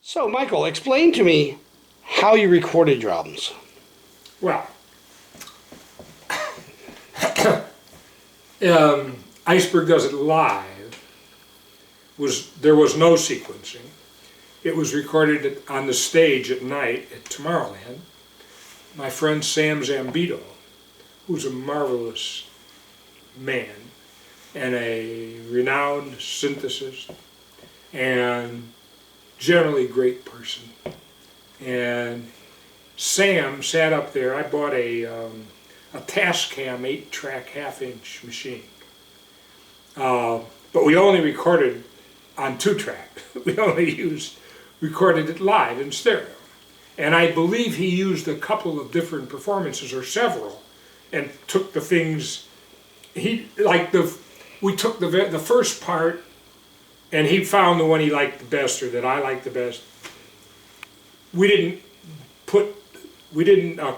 So, Michael, explain to me how you recorded drums. Well, Iceberg Does It Live. There was no sequencing. It was recorded on the stage at night at Tomorrowland. My friend Sam Zambito, who's a marvelous man and a renowned synthesist and generally great person. And Sam sat up there. I bought a Tascam 8-track half-inch machine. But we only recorded on 2-track. We only recorded it live in stereo. And I believe he used a couple of different performances, or several, and took the things, we took the first part, and he found the one he liked the best, or that I liked the best. We didn't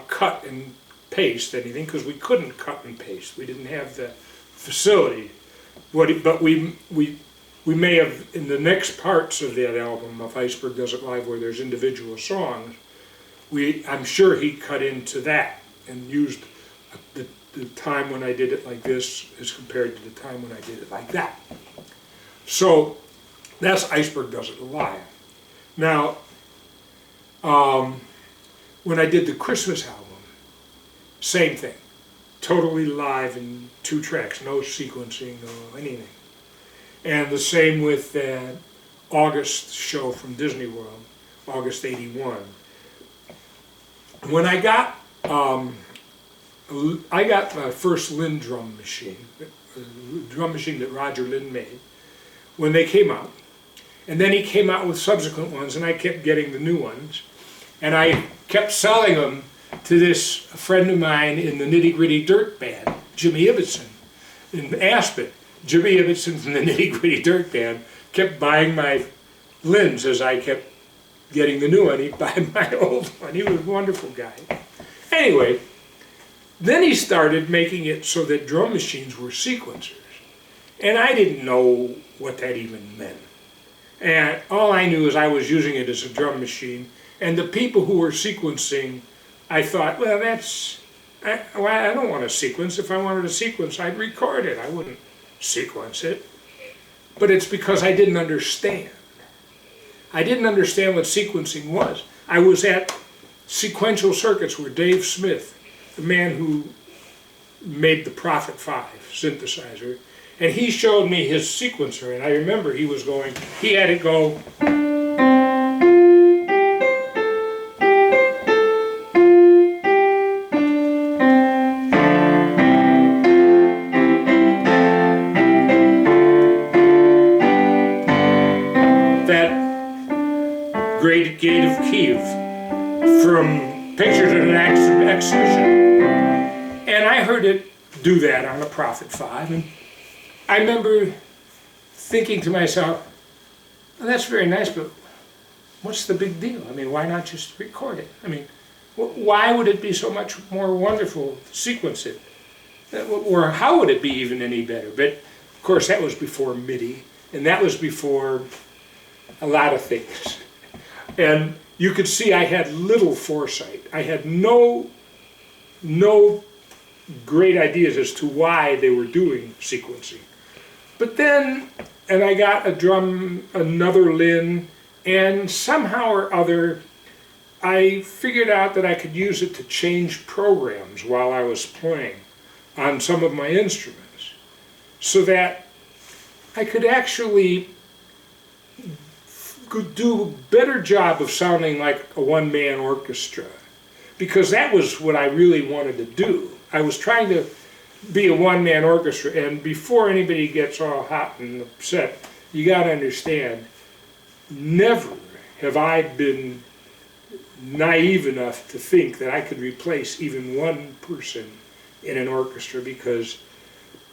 cut and paste anything, because we couldn't cut and paste. We didn't have the facility. But we may have, in the next parts of that album of Iceberg Does It Live, where there's individual songs, I'm sure he cut into that and used the time when I did it like this as compared to the time when I did it like that. So that's Iceberg Does It Live. Now, when I did the Christmas album, same thing. Totally live in 2 tracks, no sequencing, no anything. And the same with that August show from Disney World, August '81. When I got my first Lynn drum machine, a drum machine that Roger Lynn made, when they came out. And then he came out with subsequent ones, and I kept getting the new ones. And I kept selling them to this friend of mine in the Nitty Gritty Dirt Band, Jimmy Ibbotson, in Aspen. Jimmy Ibbotson from the Nitty Gritty Dirt Band kept buying my Lynn's as I kept getting the new one. He'd buy my old one. He was a wonderful guy. Anyway, then he started making it so that drum machines were sequencers. And I didn't know what that even meant. And all I knew is I was using it as a drum machine. And the people who were sequencing, I thought, well, I don't want to sequence. If I wanted to sequence, I'd record it. I wouldn't sequence it. But it's because I didn't understand. I didn't understand what sequencing was. I was at Sequential Circuits where Dave Smith, the man who made the Prophet 5 synthesizer, and he showed me his sequencer, and I remember he had it go, Great Gate of Kiev from Pictures at an Exhibition. And I heard it do that on the Prophet 5, and I remember thinking to myself, well, that's very nice, but what's the big deal? I mean, why not just record it? I mean, why would it be so much more wonderful to sequence it? Or how would it be even any better? But, of course, that was before MIDI, and that was before a lot of things. And you could see I had little foresight. I had no great ideas as to why they were doing sequencing. But then, and I got another Lynn, and somehow or other, I figured out that I could use it to change programs while I was playing on some of my instruments, so that I could actually could do a better job of sounding like a one-man orchestra, because that was what I really wanted to do. I was trying to be a one-man orchestra, and before anybody gets all hot and upset, you got to understand, never have I been naive enough to think that I could replace even one person in an orchestra, because,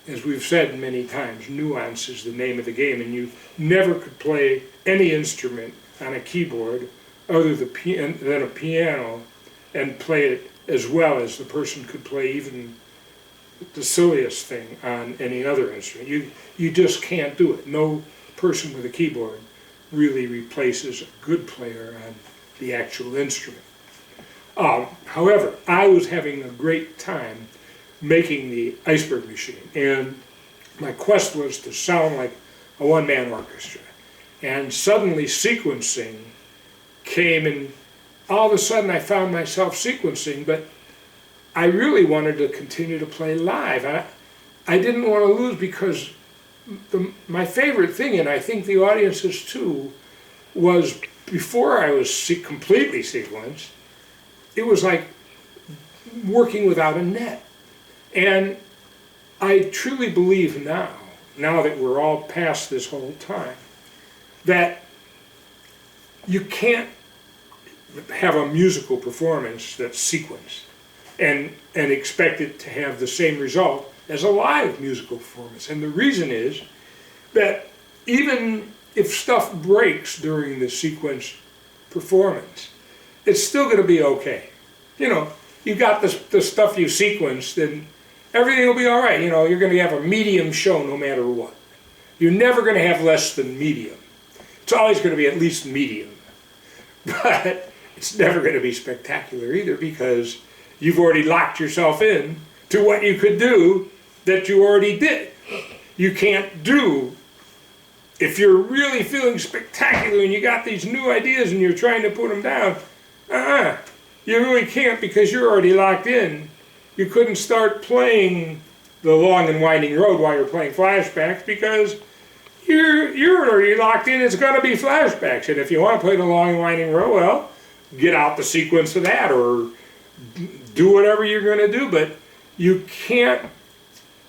as we've said many times, nuance is the name of the game, and you never could play any instrument on a keyboard other than a piano and play it as well as the person could play even the silliest thing on any other instrument. You just can't do it. No person with a keyboard really replaces a good player on the actual instrument. However, I was having a great time making the Iceberg machine, and my quest was to sound like a one-man orchestra. And suddenly sequencing came, and all of a sudden I found myself sequencing, but I really wanted to continue to play live. I didn't want to lose, because my favorite thing, and I think the audiences too, was before I was completely sequenced, it was like working without a net. And I truly believe now that we're all past this whole time, that you can't have a musical performance that's sequenced and expect it to have the same result as a live musical performance. And the reason is that even if stuff breaks during the sequence performance, it's still going to be okay. You know, you got the stuff you sequenced, and everything will be all right. You know, you're going to have a medium show no matter what. You're never going to have less than medium. It's always going to be at least medium. But it's never going to be spectacular either, because you've already locked yourself in to what you could do that you already did. You can't do, if you're really feeling spectacular and you got these new ideas and you're trying to put them down, you really can't, because you're already locked in. You couldn't start playing The Long and Winding Road while you're playing flashbacks, because you're already locked in. It's going to be flashbacks. And if you want to play The Long and Winding Road, well, get out the sequence of that, or do whatever you're going to do. But you can't,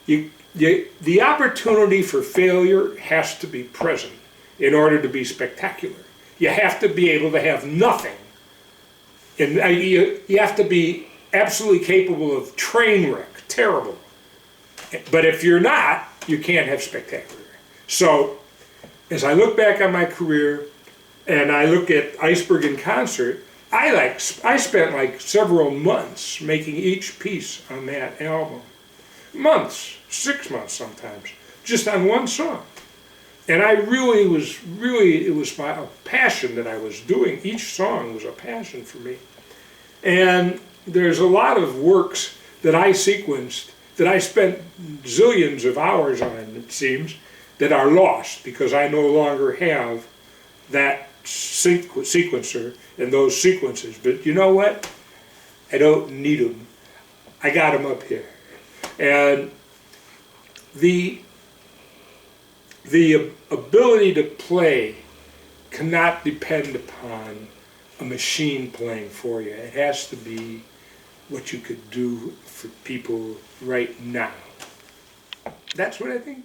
the opportunity for failure has to be present in order to be spectacular. You have to be able to have nothing. And you have to be absolutely capable of train wreck, terrible. But if you're not, you can't have spectacular. So, as I look back on my career and I look at Iceberg in concert, I spent like several months making each piece on that album. Months, 6 months sometimes, just on one song. And it was a passion that I was doing. Each song was a passion for me. And there's a lot of works that I sequenced that I spent zillions of hours on, it seems, that are lost because I no longer have that sequencer and those sequences. But you know what? I don't need them. I got them up here. And the ability to play cannot depend upon a machine playing for you. It has to be what you could do for people right now. That's what I think.